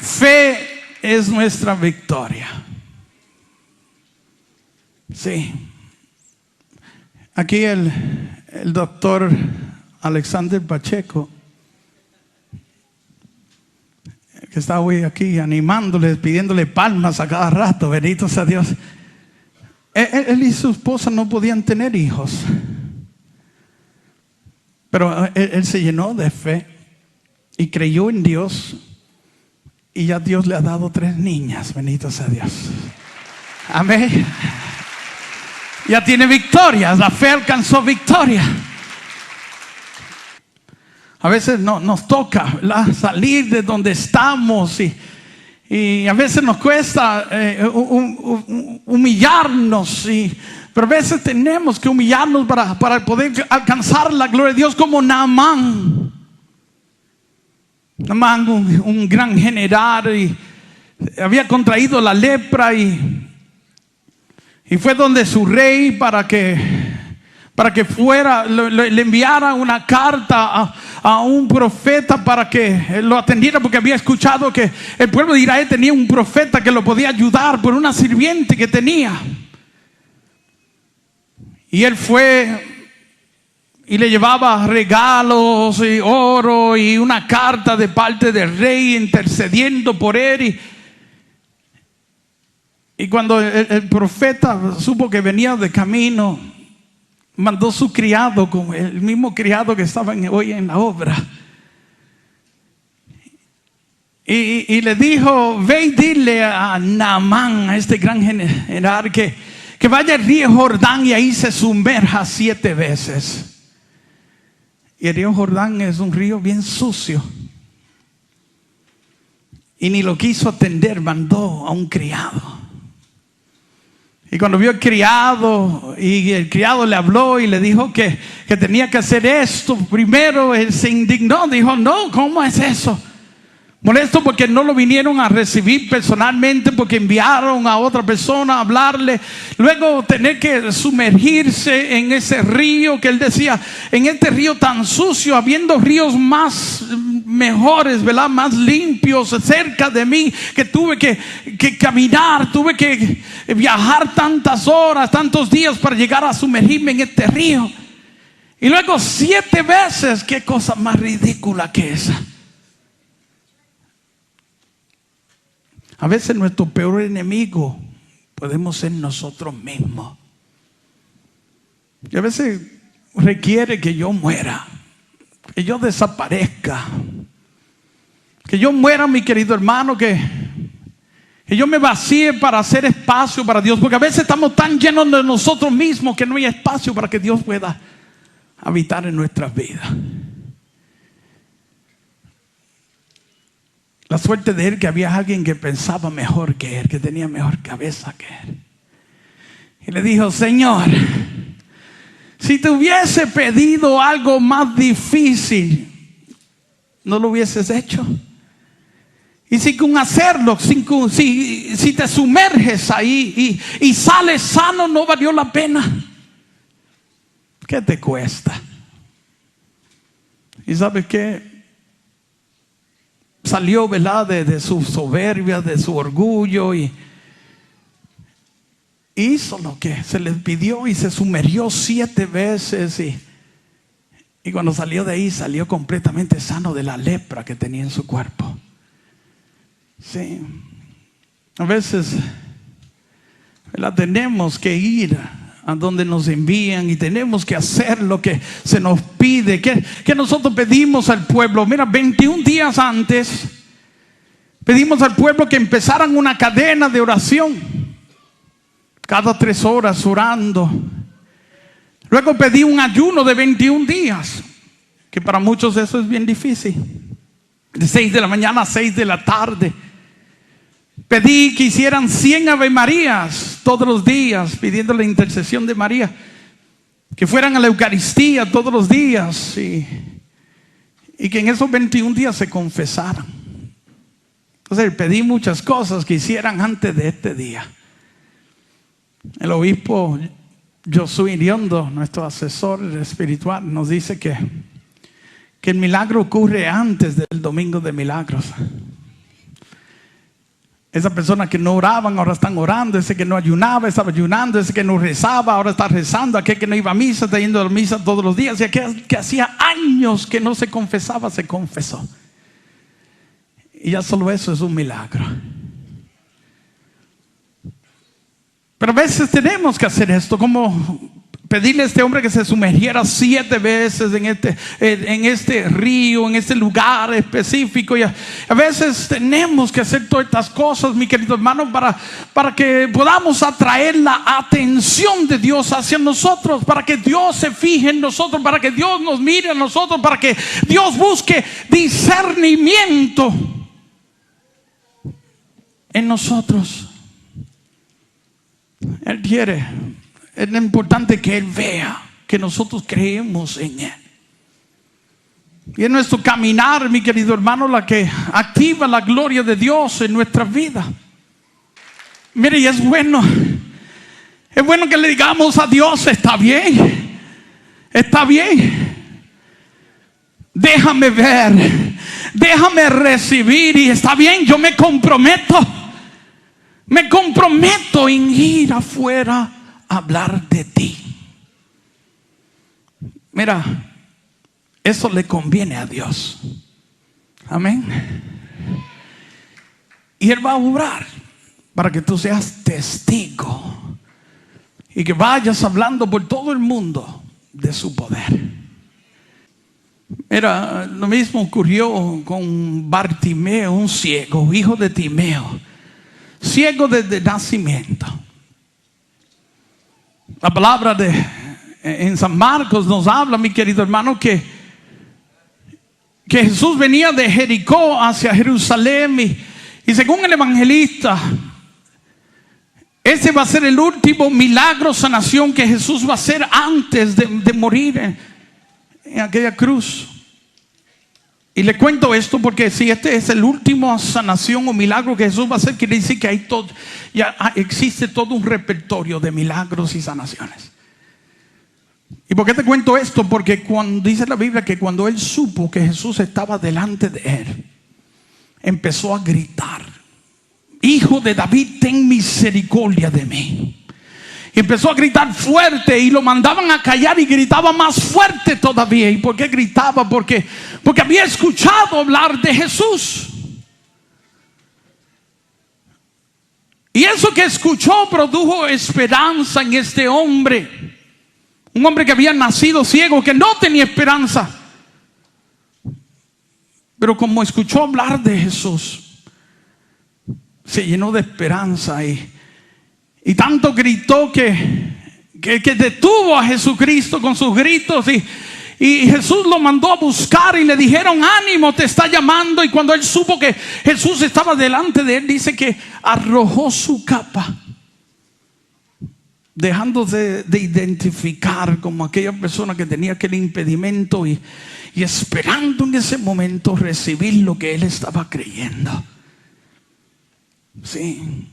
Fe es nuestra victoria. Sí. Aquí el doctor Alexander Pacheco, que está hoy aquí animándoles, pidiéndole palmas a cada rato, bendito sea Dios. Él y su esposa no podían tener hijos, pero él se llenó de fe y creyó en Dios, y ya Dios le ha dado 3 niñas, bendito sea Dios. Amén. Ya tiene victorias, la fe alcanzó victoria. A veces nos toca, ¿verdad?, salir de donde estamos, y a veces nos cuesta humillarnos, pero a veces tenemos que humillarnos para poder alcanzar la gloria de Dios, como Naamán. Naamán, un gran general, y había contraído la lepra, y fue donde su rey para que fuera, le enviara una carta a un profeta para que lo atendiera, porque había escuchado que el pueblo de Israel tenía un profeta que lo podía ayudar por una sirviente que tenía. Y él fue y le llevaba regalos y oro y una carta de parte del rey intercediendo por él. Y cuando el profeta supo que venía de camino, mandó su criado, como el mismo criado que estaba hoy en la obra, y le dijo: ve y dile a Naamán, a este gran general, que vaya al río Jordán y ahí se sumerja 7 veces. Y el río Jordán es un río bien sucio, y ni lo quiso atender, mandó a un criado. Y cuando vio el criado, y el criado le habló y le dijo que tenía que hacer esto, primero él se indignó, dijo: no, ¿cómo es eso? Molesto porque no lo vinieron a recibir personalmente, porque enviaron a otra persona a hablarle. Luego tener que sumergirse en ese río, que él decía, en este río tan sucio, habiendo ríos más mejores, ¿verdad?, más limpios cerca de mí, que tuve que caminar, tuve que viajar tantas horas, tantos días para llegar a sumergirme en este río. Y luego 7 veces, qué cosa más ridícula que esa. A veces nuestro peor enemigo podemos ser nosotros mismos. Y a veces requiere que yo muera, que yo desaparezca, que yo muera, mi querido hermano, que yo me vacíe para hacer espacio para Dios. Porque a veces estamos tan llenos de nosotros mismos que no hay espacio para que Dios pueda habitar en nuestras vidas. La suerte de él, que había alguien que pensaba mejor que él, que tenía mejor cabeza que él. Y le dijo: Señor, si te hubiese pedido algo más difícil, ¿no lo hubieses hecho? Y si con hacerlo, si te sumerges ahí y sales sano, ¿no valió la pena? ¿Qué te cuesta? ¿Y sabes qué? Salió, ¿verdad?, de su soberbia, de su orgullo, y hizo lo que se le pidió y se sumergió 7 veces, y cuando salió de ahí, salió completamente sano de la lepra que tenía en su cuerpo. Sí. A veces, ¿verdad?, tenemos que ir a donde nos envían y tenemos que hacer lo que se nos pide. Que nosotros pedimos al pueblo. Mira, 21 días antes pedimos al pueblo que empezaran una cadena de oración, cada 3 horas orando. Luego pedí un ayuno de 21 días, que para muchos eso es bien difícil, de 6 de la mañana a 6 de la tarde. Pedí que hicieran 100 Ave Marías todos los días, pidiendo la intercesión de María, que fueran a la Eucaristía todos los días, y que en esos 21 días se confesaran. Entonces pedí muchas cosas que hicieran antes de este día. El obispo Josué Iriondo, nuestro asesor espiritual, nos dice que el milagro ocurre antes del domingo de milagros. Esas personas que no oraban ahora están orando. Ese que no ayunaba estaba ayunando. Ese que no rezaba ahora está rezando. Aquel que no iba a misa está yendo a la misa todos los días. Y aquel que hacía años que no se confesaba, se confesó. Y ya solo eso es un milagro. Pero a veces tenemos que hacer esto, como pedirle a este hombre que se sumergiera 7 veces en este río, en este lugar específico. Y a veces tenemos que hacer todas estas cosas, mi querido hermano, para que podamos atraer la atención de Dios hacia nosotros, para que Dios se fije en nosotros, para que Dios nos mire a nosotros, para que Dios busque discernimiento en nosotros. Él quiere. Es importante que Él vea que nosotros creemos en Él. Y es nuestro caminar, mi querido hermano, la que activa la gloria de Dios en nuestra vida. Mire, y es bueno que le digamos a Dios: está bien, déjame ver, déjame recibir, y está bien, yo me comprometo en ir afuera a hablar de ti. Mira, eso le conviene a Dios. Amén. Y Él va a obrar para que tú seas testigo y que vayas hablando por todo el mundo de su poder. Mira, lo mismo ocurrió con Bartimeo, un ciego, hijo de Timeo, ciego desde nacimiento. La palabra en San Marcos nos habla, mi querido hermano, que Jesús venía de Jericó hacia Jerusalén, y según el evangelista, ese va a ser el último milagro, sanación que Jesús va a hacer antes de morir en aquella cruz. Y le cuento esto porque si este es el último sanación o milagro que Jesús va a hacer, quiere decir que ya existe todo un repertorio de milagros y sanaciones. ¿Y por qué te cuento esto? Porque cuando dice la Biblia que cuando Él supo que Jesús estaba delante de Él, empezó a gritar: Hijo de David, ten misericordia de mí. Y empezó a gritar fuerte, y lo mandaban a callar, y gritaba más fuerte todavía. ¿Y por qué gritaba? Porque había escuchado hablar de Jesús. Y eso que escuchó produjo esperanza en este hombre. Un hombre que había nacido ciego, que no tenía esperanza. Pero como escuchó hablar de Jesús, se llenó de esperanza y tanto gritó que detuvo a Jesucristo con sus gritos, y Jesús lo mandó a buscar, y le dijeron: ánimo, te está llamando. Y cuando él supo que Jesús estaba delante de él, dice que arrojó su capa, dejándose de identificar como aquella persona que tenía aquel impedimento, y esperando en ese momento recibir lo que él estaba creyendo. Sí.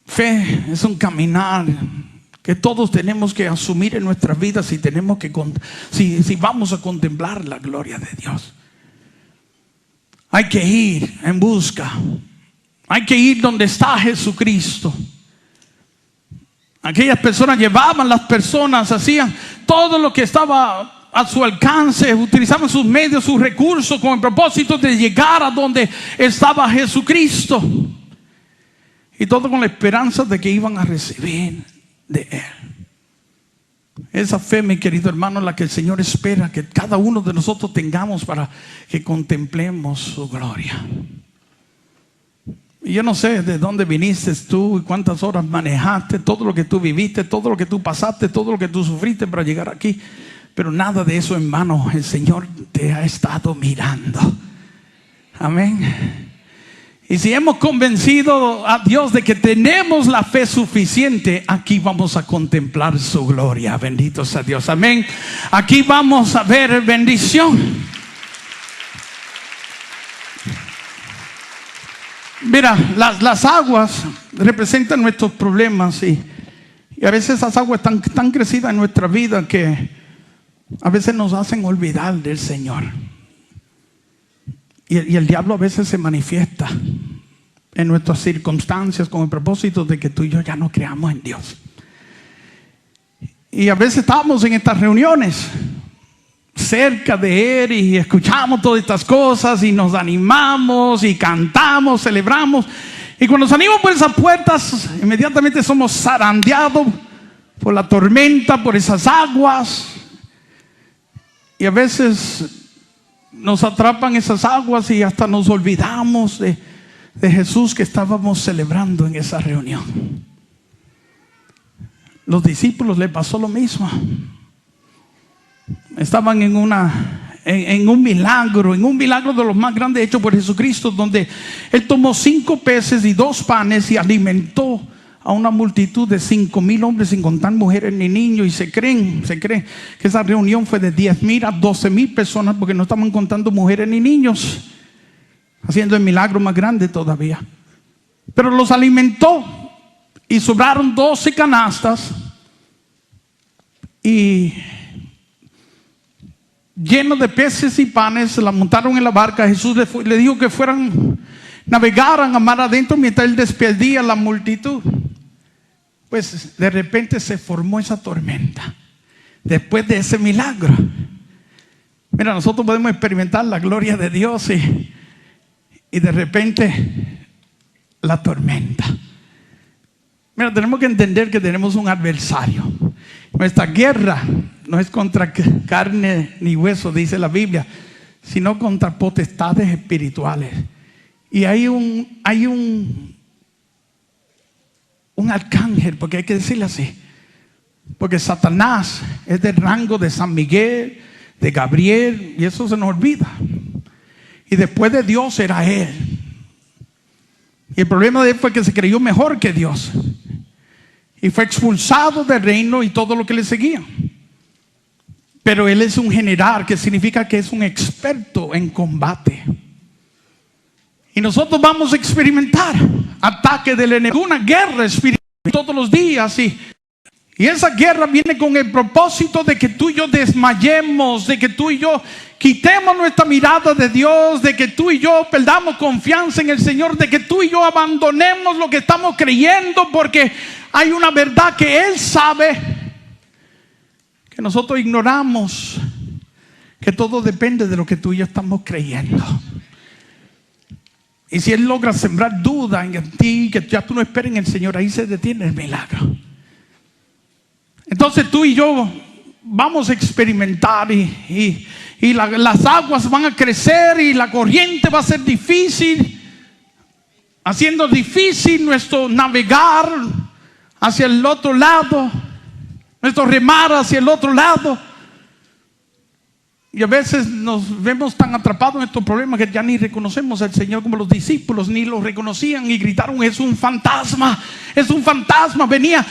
Fe es un caminar que todos tenemos que asumir en nuestras vidas si vamos a contemplar la gloria de Dios. Hay que ir en busca. Hay que ir donde está Jesucristo. Aquellas personas llevaban las personas, hacían todo lo que estaba a su alcance, utilizaban sus medios, sus recursos, con el propósito de llegar a donde estaba Jesucristo. Y todo con la esperanza de que iban a recibir de Él. Esa fe, mi querido hermano, la que el Señor espera que cada uno de nosotros tengamos para que contemplemos su gloria. Y yo no sé de dónde viniste tú y cuántas horas manejaste, todo lo que tú viviste, todo lo que tú pasaste, todo lo que tú sufriste para llegar aquí. Pero nada de eso en vano. El Señor te ha estado mirando. Amén. Y si hemos convencido a Dios de que tenemos la fe suficiente, aquí vamos a contemplar su gloria. Bendito sea Dios. Amén. Aquí vamos a ver bendición. Mira, las aguas representan nuestros problemas, y a veces esas aguas están tan crecidas en nuestra vida que a veces nos hacen olvidar del Señor. Y el diablo a veces se manifiesta en nuestras circunstancias con el propósito de que tú y yo ya no creamos en Dios. Y a veces estamos en estas reuniones cerca de Él y escuchamos todas estas cosas y nos animamos y cantamos, celebramos. Y cuando salimos por esas puertas, inmediatamente somos zarandeados por la tormenta, por esas aguas. Y a veces nos atrapan esas aguas y hasta nos olvidamos de Jesús que estábamos celebrando en esa reunión. Los discípulos les pasó lo mismo. Estaban en un milagro de los más grandes hechos por Jesucristo, donde Él tomó 5 peces y 2 panes y alimentó a una multitud de 5,000 hombres, sin contar mujeres ni niños. Y se cree que esa reunión fue de 10,000 a 12,000 personas, porque no estaban contando mujeres ni niños, haciendo el milagro más grande todavía. Pero los alimentó y sobraron 12 canastas y llenos de peces y panes. La montaron en la barca. Jesús le dijo que navegaran a mar adentro mientras Él despedía a la multitud. Pues de repente se formó esa tormenta después de ese milagro. Mira, nosotros podemos experimentar la gloria de Dios y de repente la tormenta. Mira, tenemos que entender que tenemos un adversario. Nuestra guerra no es contra carne ni hueso, dice la Biblia, sino contra potestades espirituales. Y hay un arcángel, porque hay que decirle así, porque Satanás es del rango de San Miguel, de Gabriel, y eso se nos olvida. Y después de Dios era él. Y el problema de él fue que se creyó mejor que Dios y fue expulsado del reino y todo lo que le seguía. Pero él es un general, que significa que es un experto en combate. Y nosotros vamos a experimentar ataque del enemigo, una guerra espiritual todos los días. Y esa guerra viene con el propósito de que tú y yo desmayemos, de que tú y yo quitemos nuestra mirada de Dios, de que tú y yo perdamos confianza en el Señor, de que tú y yo abandonemos lo que estamos creyendo, porque hay una verdad que Él sabe que nosotros ignoramos, que todo depende de lo que tú y yo estamos creyendo. Y si Él logra sembrar duda en ti, que ya tú no esperes en el Señor, ahí se detiene el milagro. Entonces tú y yo vamos a experimentar y las aguas van a crecer y la corriente va a ser difícil, haciendo difícil nuestro navegar hacia el otro lado, nuestro remar hacia el otro lado. Y a veces nos vemos tan atrapados en estos problemas que ya ni reconocemos al Señor como los discípulos, ni lo reconocían y gritaron: es un fantasma, es un fantasma. Venía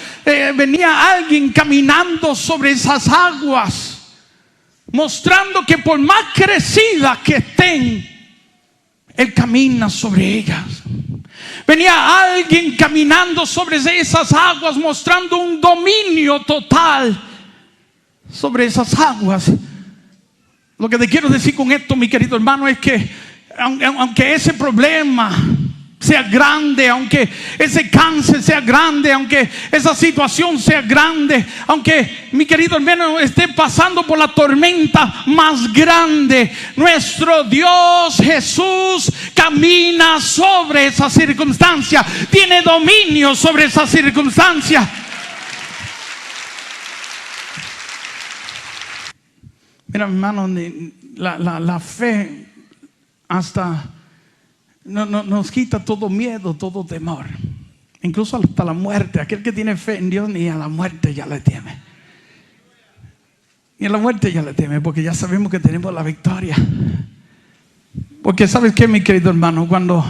alguien caminando sobre esas aguas, mostrando que por más crecidas que estén, Él camina sobre ellas. Venía alguien caminando sobre esas aguas, mostrando un dominio total sobre esas aguas. Lo que te quiero decir con esto, mi querido hermano, es que aunque ese problema sea grande, aunque ese cáncer sea grande, aunque esa situación sea grande, aunque mi querido hermano esté pasando por la tormenta más grande, nuestro Dios Jesús camina sobre esa circunstancia, tiene dominio sobre esa circunstancia. Mira, hermano, la fe hasta nos quita todo miedo, todo temor, incluso hasta la muerte. Aquel que tiene fe en Dios ni a la muerte ya le teme. Ni a la muerte ya le teme, porque ya sabemos que tenemos la victoria. Porque ¿sabes qué, mi querido hermano? Cuando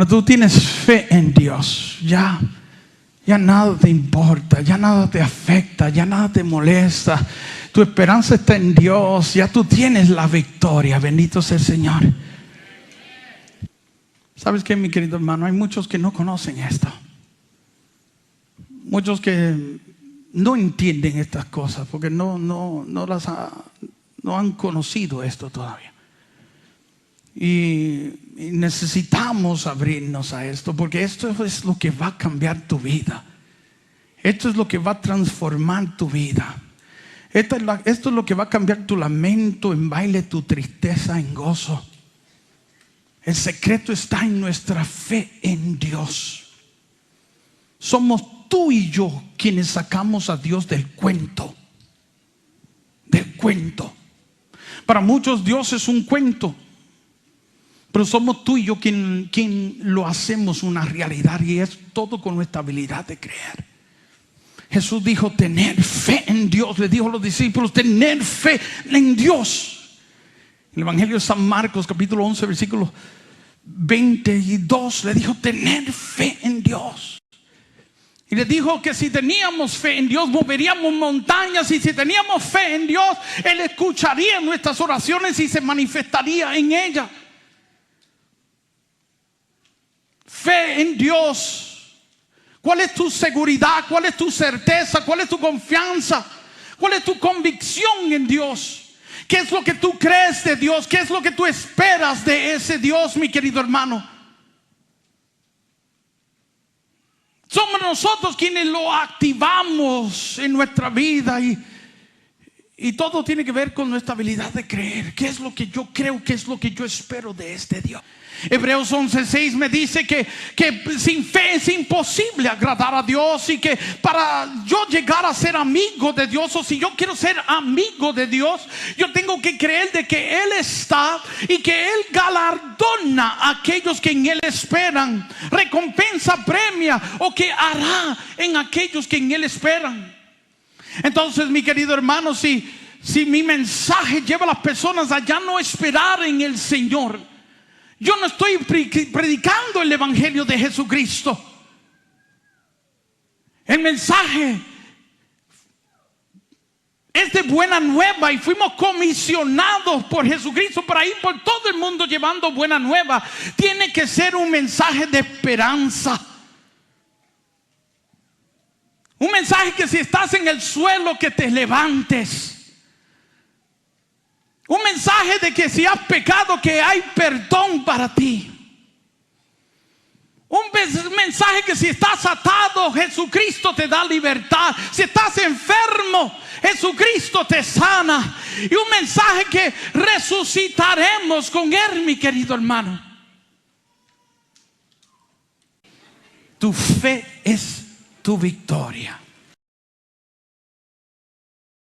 tú tienes fe en Dios, ya nada te importa, ya nada te afecta, ya nada te molesta. Tu esperanza está en Dios, ya tú tienes la victoria. Bendito sea el Señor. ¿Sabes qué, mi querido hermano? Hay muchos que no conocen esto. Muchos que no entienden estas cosas porque no han conocido esto todavía. Y necesitamos abrirnos a esto, porque esto es lo que va a cambiar tu vida. Esto es lo que va a transformar tu vida. Esto es lo que va a cambiar tu lamento en baile, tu tristeza en gozo. El secreto está en nuestra fe en Dios. Somos tú y yo quienes sacamos a Dios del cuento. Del cuento. Para muchos Dios es un cuento, pero somos tú y yo quien lo hacemos una realidad, y es todo con nuestra habilidad de creer. Jesús dijo tener fe en Dios. Le dijo a los discípulos tener fe en Dios. En el Evangelio de San Marcos capítulo 11 versículo 22 le dijo tener fe en Dios. Y le dijo que si teníamos fe en Dios moveríamos montañas, y si teníamos fe en Dios Él escucharía nuestras oraciones y se manifestaría en ellas. Fe en Dios. ¿Cuál es tu seguridad? ¿Cuál es tu certeza? ¿Cuál es tu confianza? ¿Cuál es tu convicción en Dios? ¿Qué es lo que tú crees de Dios? ¿Qué es lo que tú esperas de ese Dios, mi querido hermano? Somos nosotros quienes lo activamos en nuestra vida, y todo tiene que ver con nuestra habilidad de creer. ¿Qué es lo que yo creo? ¿Qué es lo que yo espero de este Dios? Hebreos 11:6 me dice que sin fe es imposible agradar a Dios, y que para yo llegar a ser amigo de Dios, o si yo quiero ser amigo de Dios, yo tengo que creer de que Él está y que Él galardona a aquellos que en Él esperan, recompensa, premia, o que hará en aquellos que en Él esperan. Entonces, mi querido hermano, si mi mensaje lleva a las personas a ya no esperar en el Señor, yo no estoy predicando el Evangelio de Jesucristo. El mensaje es de buena nueva, y fuimos comisionados por Jesucristo para ir por todo el mundo llevando buena nueva. Tiene que ser un mensaje de esperanza. Un mensaje que si estás en el suelo, que te levantes. Un mensaje de que si has pecado, que hay perdón para ti. Un mensaje que si estás atado, Jesucristo te da libertad. Si estás enfermo, Jesucristo te sana. Y un mensaje que resucitaremos con Él, mi querido hermano. Tu fe es tu victoria.